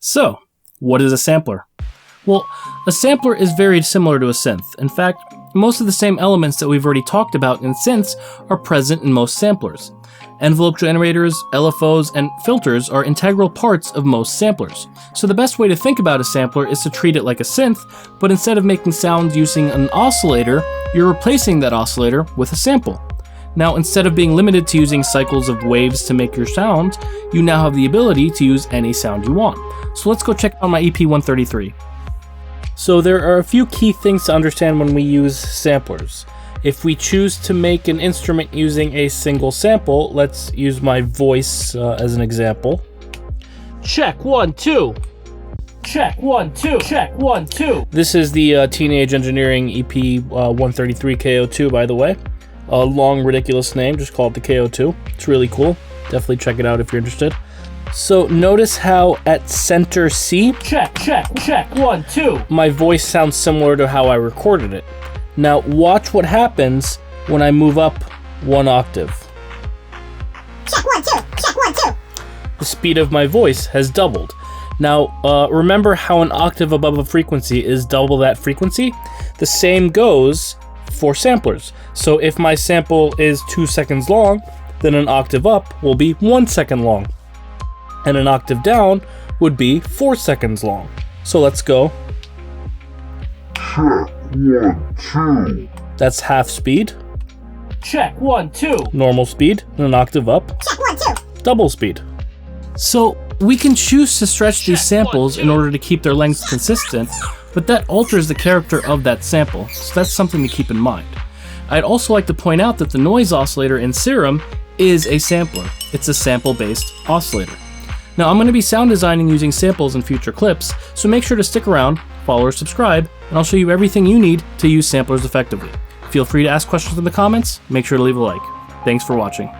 So, what is a sampler? Well, a sampler is very similar to a synth. In fact, most of the same elements that we've already talked about in synths are present in most samplers. Envelope generators, LFOs, and filters are integral parts of most samplers. So the best way to think about a sampler is to treat it like a synth, but instead of making sounds using an oscillator, you're replacing that oscillator with a sample. Now, instead of being limited to using cycles of waves to make your sound, you now have the ability to use any sound you want. So let's go check out my EP 133. So there are a few key things to understand when we use samplers. If we choose to make an instrument using a single sample, let's use my voice as an example. Check 1 2. Check 1 2. Check 1 2. This is the Teenage Engineering EP 133 KO2, by the way. A long, ridiculous name, just call it the KO2. It's really cool. Definitely check it out if you're interested. So notice how at center C, check 1 2, my voice sounds similar to how I recorded it. Now watch what happens when I move up one octave. Check 1 2. Check 1 2. The speed of my voice has doubled. Now remember how an octave above a frequency is double that frequency? The same goes for samplers. So if my sample is 2 seconds long, then an octave up will be 1 second long. And an octave down would be 4 seconds long. So let's go. Check 1 2. That's half speed. Check 1 2. Normal speed, and an octave up. Check 1 2. Double speed. So we can choose to stretch these samples in order to keep their lengths consistent, but that alters the character of that sample, so that's something to keep in mind. I'd also like to point out that the noise oscillator in Serum is a sampler. It's a sample-based oscillator. Now I'm going to be sound designing using samples in future clips, so make sure to stick around, follow or subscribe, and I'll show you everything you need to use samplers effectively. Feel free to ask questions in the comments, make sure to leave a like. Thanks for watching.